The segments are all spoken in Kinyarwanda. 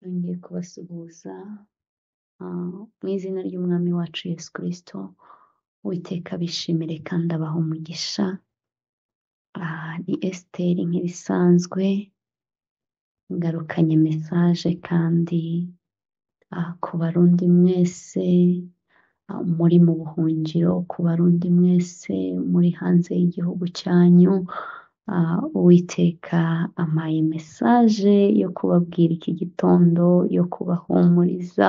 Nongeye kubasuhuza mu izina ry'umwami wacu Yesu Kristo. Uwiteka abishimire kandi abaha umugisha. Ni Esiteri nk'ibisanzwe, ngarukanye mesaje kandi ku barundi mwese muri mu buhungiro, ku barundi mwese muri hanze y'igihugu cyanyu, Uwiteka ampaye mesaje yo kubabwira iki gitondo, yo kubahumuriza,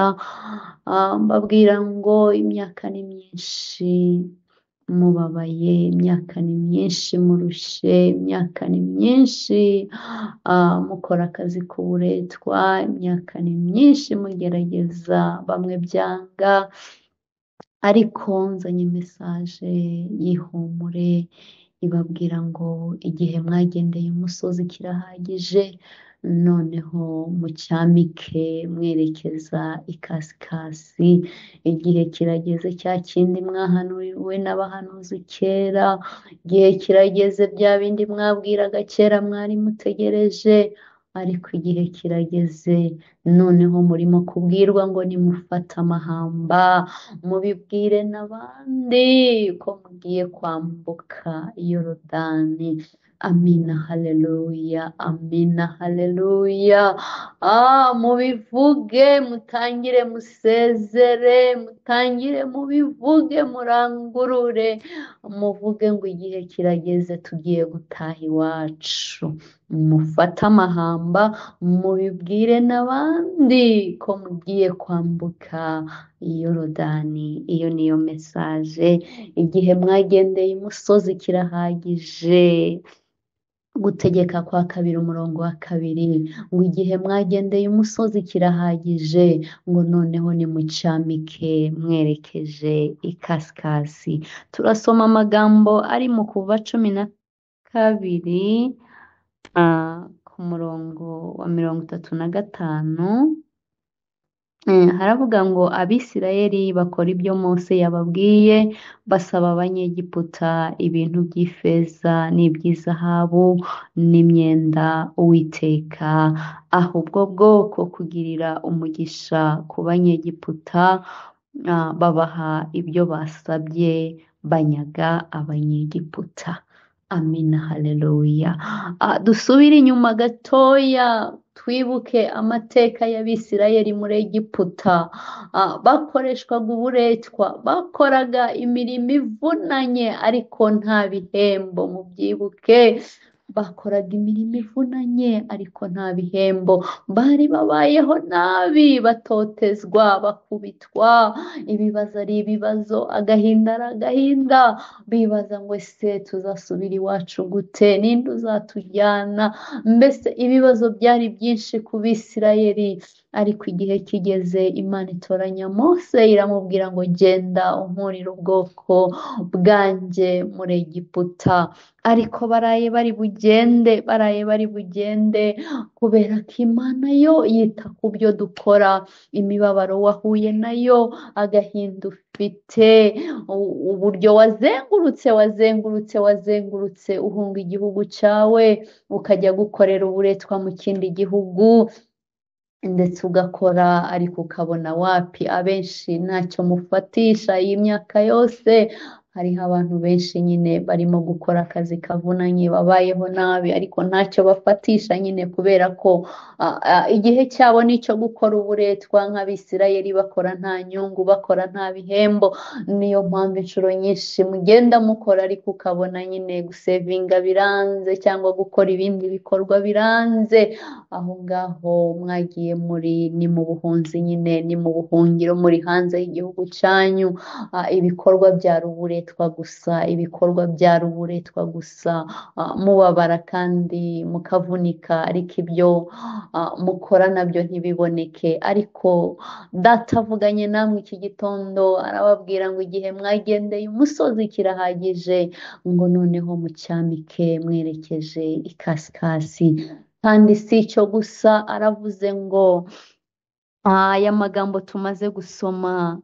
mbabwira ngo imyaka ni myinshi mubabaye, imyaka ni myinshi murushe, imyaka ni myinshi mukora akazi k'uburetwa, imyaka ni myinshi mugerageza, bamwe byanga, ariko nzanye mesaje y'ihumure ibabwira ngo igihe mwagendeye umusozi kirahagije, noneho mucyamike mwerekeza ikasikasi. Igihe kirageze cya kindi mwahanuwe n'abahanuzi kera, igihe kirageze bya bindi mwabwiraga kera mwari mutegereje, ariko igihe kirageze noneho murimo kubwirwa ngo nimufate amahamba mubibwire n'abandi ko mugiye kwambuka Yorodani. Amina, haleluya, amina, haleluya. Mubivuge, mutangire musezere, mutangire mubivuge, murangurure, muvuge ngo igihe kirageze tugiye gutaha iwacu. Mufate amahamba mubibwire n'abandi ko mugiye kwambuka Yorodani. Iyo niyo mesaje. Igihe mwagendeye umusozi kirahagije. Gutegeka kwa 2:2 ngo igihe mwagendeye umusozi kirahagije, ngo noneho nimucamike mwerekeje ikasikasi. Turasoma amagambo ari mu Kuva 12 ku murongo wa 35. Haravuga ngo Abisirayeli bakora ibyo Mose yababwiye, basaba abanyegiputa ibintu by'ifeza n'iby'izahabu n'imyenda. Uwiteka ahubwo bwoko kugirira umugisha ku banyegiputa, babaha ibyo basabye, banyaga abanyegiputa. Amina, haleluya. Dusubire inyuma gatoya twibuke amateka y'Abisirayeli muri Egiputa. Bakoreshwaga uburetwa, bakoraga imirimo ivunanye ariko nta bihembo. Mubyibuke, bakoraga imirimo ivunanye ariko nta bihembo. Bari babayeho nabi, batotezwa, bakubitwa, ibibazo ari ibibazo, agahinda ari agahinda. Bibaza ngo ese tuzasubira iwacu gute? Ninde uzatujyana? Mbese ibibazo byari byinshi ku Bisirayeli. Ariko igihe kigeze, Imana itoranya Mose iramubwira ngo genda unkurire ubwoko bwanjye muri Egiputa. Ariko baraye bari bugende, kubera ko Imana yo yita ku byo dukora. Imibabaro wahuye nayo, agahinda ufite, uburyo wazengurutse uhunga igihugu cyawe ukajya gukorera uburetwa mu kindi gihugu, ndetse ugakora ariko ukabona wapi. Abenshi ntacyo mufatisha iyi myaka yose. Hariho abantu benshi nyine barimo gukora akazi kavunanye, babayeho nabi ariko ntacyo bafatisha nyine, kubera ko igihe cyabo ni icyo gukora uburetwa nk'Abisirayeli, bakora nta nyungu, bakora nta bihembo. Niyo mpamvu inshuro nyinshi mugenda mukora ariko ukabona nyine gusevinga biranze, cyangwa gukora ibindi bikorwa biranze. Aho ngaho mwagiye ni mu buhunzi nyine, ni mu buhungiro, muri hanze y'igihugu cyanyu. Ibikorwa byari uburetwa gusa, mubabara kandi mukavunika, ariko ibyo mukora nabyo ntibiboneke. Ariko Data avuganye namwe iki gitondo, arababwira ngo igihe mwagendeye umusozi kirahagije, ngo noneho mucyamike mwerekeje ikasikasi. Kandi si icyo gusa, aravuze ngo aya magambo tumaze gusoma,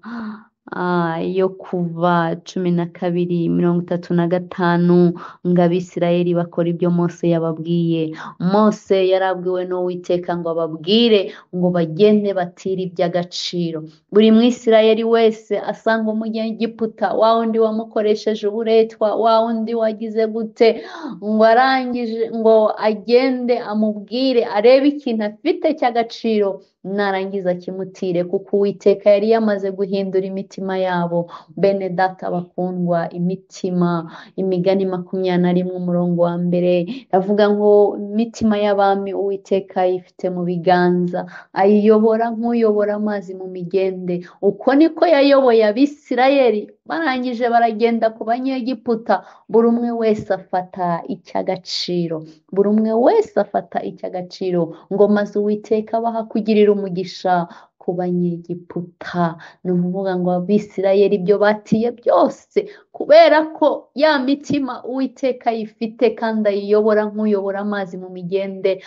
yo kuva 12:35 ngo Abisirayeli bakora ibyo Mose yababwiye. Mose yarabwiwe n'Uwiteka ngo ababwire ngo bagende batire iby'agaciro. Buri Mwisirayeli wese asanga Umunyegiputa, wa wundi wamukoresheje uburetwa, wa wundi wagize gute, ngo arangije ngo agende amubwire, arebe ikintu afite cy'agaciro, narangiza kimutire, kuko Uwiteka yari yamaze guhindura imitima yabo. Bene data bakundwa, imitima, Imigani 21:1 avuga ngo imitima y'abami Uwiteka ayifite mu biganza, ayiyobora nk'uyobora amazi mu migende. Uko niko yayoboye Abisirayeli, barangije baragenda ku Banyegiputa, buri umwe wese afata icy'agaciro, buri umwe wese afata icy'agaciro, ngo maze Uwiteka abaha kugirira umugisha ku Banyegiputa. Ni ukuvuga ngo Abisirayeli ibyo batiye byose, kubera ko ya mitima Uwiteka ayifite kandi ayiyobora nk'uyobora amazi mu migende,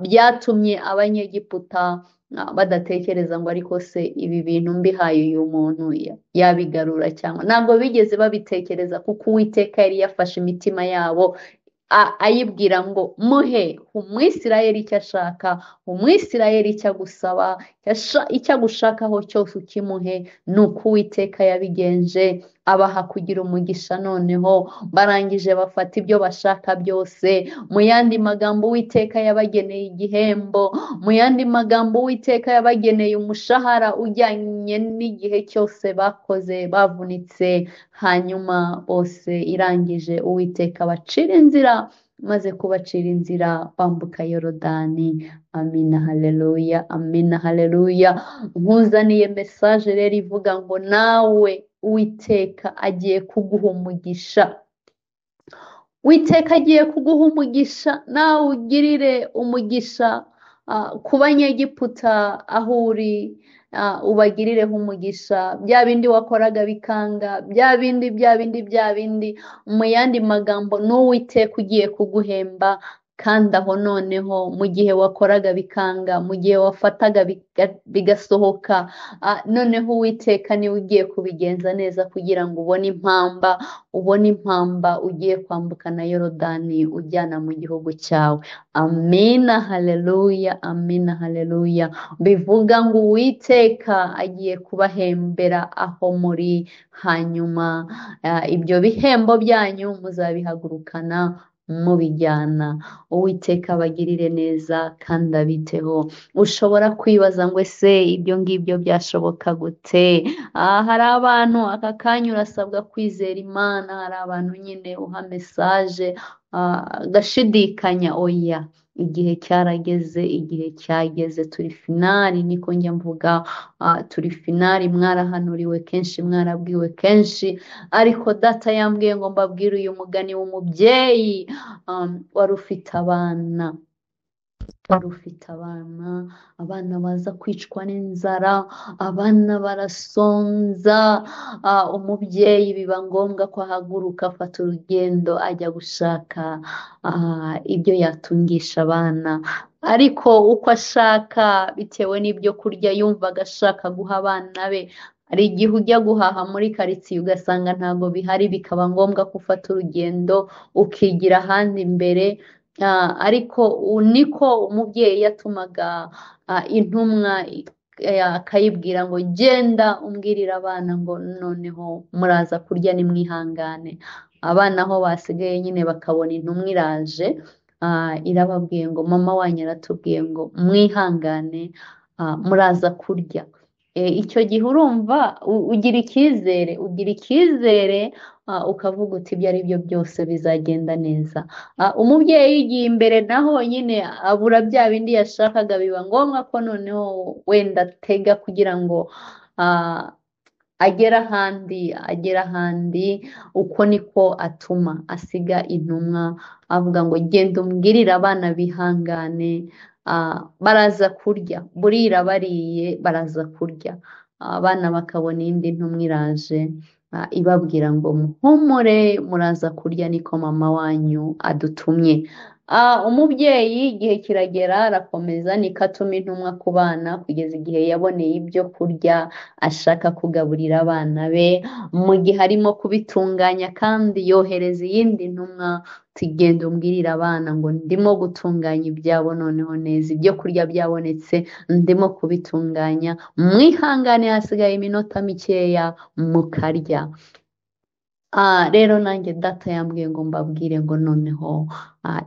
byatumye Abanyegiputa badatekereza ngo ariko se ibi bintu mbihaye uyu muntu yabigarura, cyangwa ntabwo bigeze babitekereza, kuko Uwiteka yari yafashe imitima yabo ayibwira ngo muhe Umwisirayeli icyo ashaka, Umwisirayeli icyo agusaba, icyo agushakaho cyose ukimuhe. Ni uko Uwiteka yabigenje, abaha kugira umugisha. Noneho barangije bafata ibyo bashaka byose. Mu yandi magambo Uwiteka yabageneye igihembo, mu yandi magambo Uwiteka yabageneye umushahara ujyanye n'igihe cyose bakoze bavunitse. Hanyuma bose irangije Uwiteka bacira inzira, maze kubacira inzira bambuka Yorodani. Amina, haleluya, amina, haleluya. Nkuzaniye mesaje rero ivuga ngo nawe Uwiteka agiye kuguha umugisha. Uwiteka agiye kuguha umugisha, nawe ugirire umugisha ku Banyegiputa aho uri, ubagirireho umugisha. Bya bindi wakoraga bikanga, bya bindi, mu yandi magambo n'Uwiteka ugiye kuguhemba. Kandi aho noneho mu gihe wakoraga bikanga, mu gihe wafataga bigasohoka, noneho Uwiteka niwe ugiye kubigenza neza kugira ngo ubone impamba ugiye kwambukana Yorodani ujyana mu gihugu cyawe. Amina, haleluya, amina, haleluya. Bivuga ngo Uwiteka agiye kubahembera aho muri, hanyuma ibyo bihembo byanyu muzabihagurukana mubijyana. Uwiteka abagirire neza kandi abiteho. Ushobora kwibaza ngo ese ibyo ngibyo byashoboka gute? Hari abantu aka kanya urasabwa kwizera Imana, hari abantu nyine uha mesaje agashidikanya. Oya, igihe cyarageze, igihe cyageze, turi finali, niko njya mvuga, turi finali. Mwarahanuriwe kenshi, mwarabwiwe kenshi, ariko data yambwiye ngo mbabwire uyu mugani w'umubyeyi wari ufite abana, abana baza kwicwa n'inzara, abana barasonza. Umubyeyi biba ngombwa ko ahaguruka afata urugendo ajya gushaka ibyo yatungisha abana, ariko uko ashaka bitewe n'ibyo kurya yumvaga ashaka guha abana be. Hari igihe ujya guhaha muri karitsiye ugasanga ntabwo bihari, bikaba ngombwa ko ufata urugendo ukigira ahandi imbere. Ariko niko umubyeyi yatumaga intumwa akayibwira ngo genda umbwirire abana ngo noneho muraza kurya nimwihangane. Abana aho basigaye nyine bakabona intumwa iraje, irababwiye ngo mama wanyu aratubwiye ngo mwihangane, muraza kurya. Icyo gihe urumva ugira icyizere, ukavuga uti ibyo ari byo byose bizagenda neza. Umubyeyi yigiye imbere naho nyine abura bya bindi yashakaga, biba ngombwa ko noneho wenda atega kugira ngo agera ahandi. Uko niko atuma asiga intumwa avuga ngo genda umbwirire abana bihangane, baraza kurya. Burira bariye baraza kurya, abana bakabona indi ntumwa iraje ibabwira ngo muhumure muraza kurya, niko mama wanyu adutumye. Umubyeyi igihe kiragera arakomeza niko atuma intumwa ku bana kugeza igihe yaboneye ibyo kurya ashaka kugaburira abana be, mu gihe arimo kubitunganya kandi yohereza iyindi ntumwa ati genda umbwirire abana ngo ndimo gutunganya ibyabo noneho neza, ibyo kurya byabonetse ndimo kubitunganya, mwihangane hasigaye iminota mikeya mukarya. Rero nanjye data yambwiye ngo mbabwire ngo noneho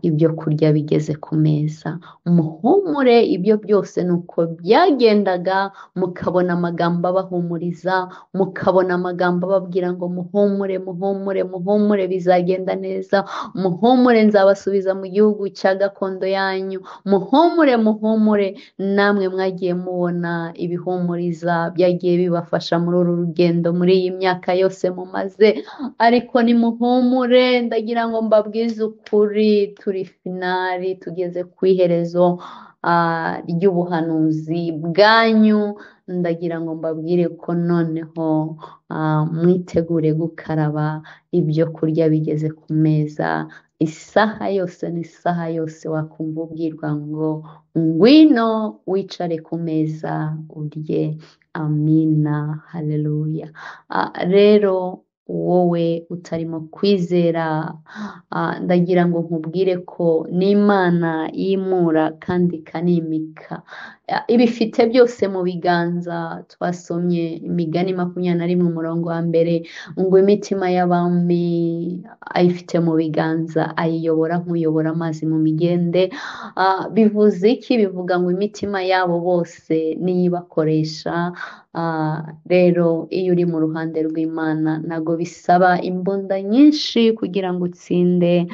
ibyo kurya bigeze ku meza, muhumure. Ibyo byose ni uko byagendaga, mukabona amagambo abahumuriza, mukabona amagambo ababwira ngo muhumure, muhumure, muhumure, bizagenda neza, muhumure, nzabasubiza mu gihugu cya gakondo yanyu, muhumure, muhumure. Namwe mwagiye mubona ibihumuriza byagiye bibafasha muri uru rugendo, muri iyi myaka yose mumaze, ariko nimuhumure, ndagira ngo mbabwize ukuri, turi finali, tugeze ku iherezo ry'ubuhanuzi bwanyu. Ndagira ngo mbabwire ko noneho mwitegure gukaraba, ibyo kurya bigeze ku meza. Isaha yose n'isaha yose wakumva ubwirwa ngo ngwino wicare ku meza urye. Amina, haleluya. Rero wowe utarimo kwizera, ndagira ngo nkubwire ko n'Imana yimura kandi ikanimika, ibifite byose mu biganza. Twasomye Imigani 21 umurongo wa mbere ngo imitima y'abami ayifite mu biganza, ayiyobora nk'uyobora amazi mu migende. Bivuze iki? Bivuga ngo imitima yabo bose niyo ibakoresha. Rero iyo uri mu ruhande rw'Imana ntago bisaba imbunda nyinshi kugira ngo utsinde,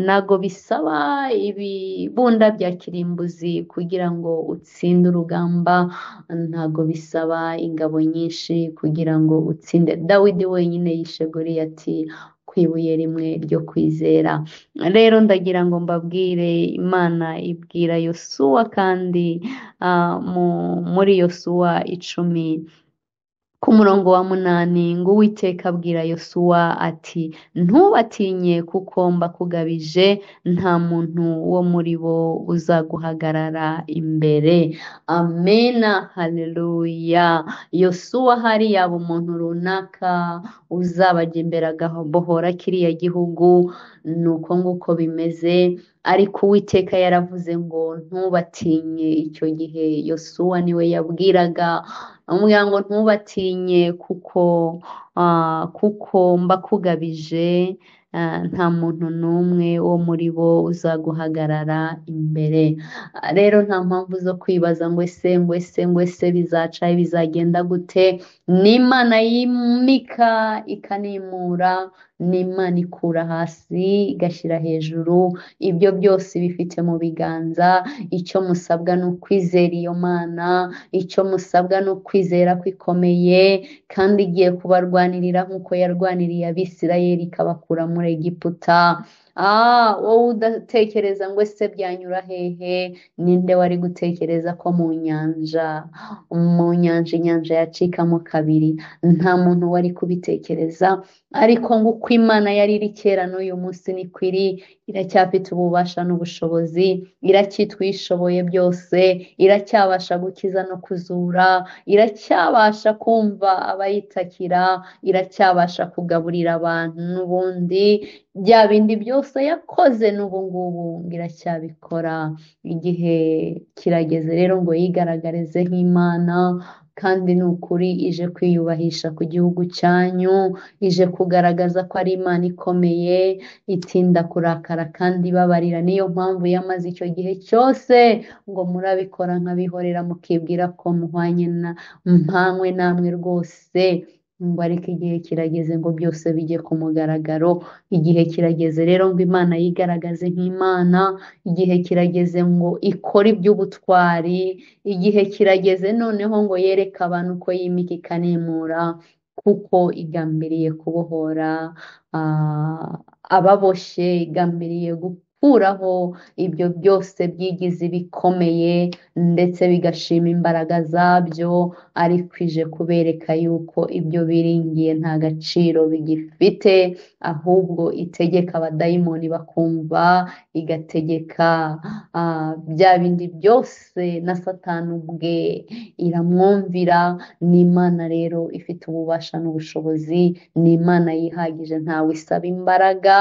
ntago bisaba ibibunda bya kirimbuzi kugira ngo utsinde urugamba, ntago bisaba ingabo nyinshi kugira ngo utsinde. Dawidi wenyine yishe Goliyati ku ibuye rimwe ryo kwizera. Rero ndagira ngo mbabwire, Imana ibwira Yosuwa kandi muri Yosuwa 10 ku murongo wa 8 ngo Uwiteka abwira Yosuwa ati ntubatinye kuko mbakugabije, nta muntu wo muri bo uzaguhagarara imbere. Amena, haleluya. Yosuwa hari yaba umuntu runaka uzabajya imbere agabohora kiriya gihugu, ni uko nguko bimeze. Ariko Uwiteka yaravuze ngo ntubatinye. Icyo gihe Yosuwa niwe yabwiraga, amubwira ngo ntubatinye kuko mbakugabije, nta muntu n'umwe wo muri bo uzaguhagarara imbere. Rero nta mpamvu zo kwibaza ngo ese bizaca, bizagenda gute. n'Imana yimika ikanimura, n'Imana ikura hasi igashyira hejuru. Ibyo byose bifite mu biganza. Icyo musabwa ni ukwizera iyo Mana, icyo musabwa ni ukwizera ko ikomeye kandi igiye kubarwanirira nk'uko yarwaniriye Abisirayeli ikabakura muri Egiputa. Wowe udatekereza ngo ese byanyura hehe, ninde wari gutekereza ko mu nyanja inyanja yacikamo kabiri? Nta muntu wari kubitekereza. Ariko ngo uko Imana yari iri kera n'uyu munsi niko iri, iracyafite ububasha n'ubushobozi, iracyitwa ishoboye byose, iracyabasha gukiza no kuzura, iracyabasha kumva abayitakira, iracyabasha kugaburira abantu n'ubundi bya bindi byose yakoze n'ubu ngubu ngo iracyabikora. Igihe kirageze rero ngo yigaragarize nk'Imana, kandi ni ukuri ije kwiyubahisha ku gihugu cyanyu, ije kugaragaza ko ari Imana ikomeye, itinda kurakara kandi ibabarira. Niyo mpamvu yamaze icyo gihe cyose ngo murabikora nk'abihorera mukibwira ko mpanywe namwe rwose, ngo ariko igihe kirageze ngo byose bijye ku mugaragaro. Igihe kirageze rero ngo Imana yigaragaze nk'Imana, igihe kirageze ngo ikore iby'ubutwari, igihe kirageze noneho ngo yereke abantu ko yimika ikanimura, kuko igambiriye kubohora ababoshye, igambiriye gukuraho ibyo byose byigize ibikomeye ndetse bigashima imbaraga zabyo, ariko ije kubereka yuko ibyo biringiye nta gaciro bigifite, ahubwo itegeka abadayimoni bakumva, igategeka bya bindi byose na Satani ubwe iramwumvira. Ni Imana rero ifite ububasha n'ubushobozi, ni Imana yihagije ntawe isaba imbaraga.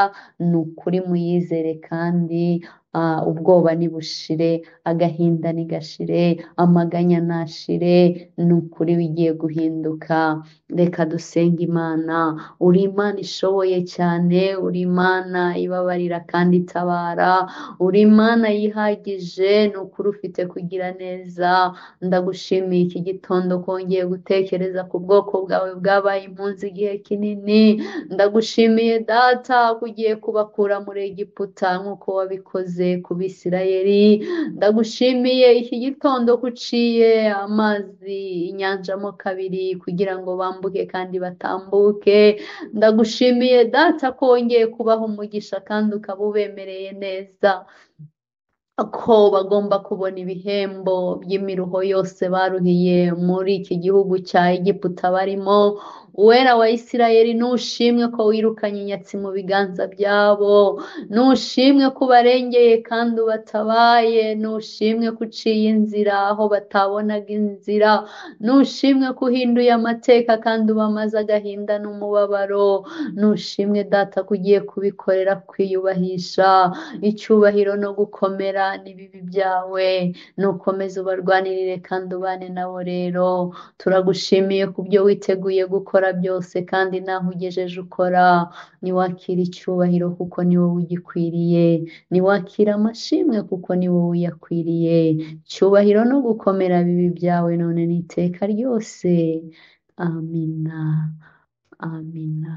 Ni ukuri muyizere kandi ubwoba nibushire, agahinda nigashire, amaganya nashire, ni ukuri bigiye guhinduka. Reka dusenge Imana. Uri Imana ishoboye cyane, uri Imana ibabarira kandi itabara, uri Imana yihagije, ni ukuri ufite kugira neza. Ndagushimiye iki gitondo kongeye gutekereza ku bwoko bwawe bwabaye impunzi igihe kinini. Ndagushimiye Data ko ugiye kubakura muri Egiputa nk'uko wabikoze ku Bisirayeli. Ndagushimiye iki gitondo ko uciye amazi inyanja mo kabiri kugira ngo bambuke kandi batambuke. Ndagushimiye Data ko wongeye kubaha umugisha kandi ukaba ubemereye neza ko bagomba kubona ibihembo by'imiruho yose baruhiye muri iki gihugu cya Egiputa barimo. Uwera wa Isirayeli, nushimwe ko wirukanye inyatsi mu biganza byabo, nushimwe ko ubarengeye kandi ubatabaye, nushimwe ko uciye inzira aho batabonaga inzira, nushimwe ko uhinduye amateka kandi ubamaze agahinda n'umubabaro. Nushimwe Data ko ugiye kubikorera kwiyubahisha, icyubahiro no gukomera n'ibibi byawe. Nukomeze ubarwanirire kandi ubane nabo. Rero turagushimiye ku byo witeguye gukora byose, kandi naho ugejeje ukora. Niwakira icyubahiro kuko ni wowe ugikwiriye, niwakira amashimwe kuko ni wowe uyakwiriye. Icyubahiro no gukomera bibi byawe none n'iteka ryose. Amina, amina.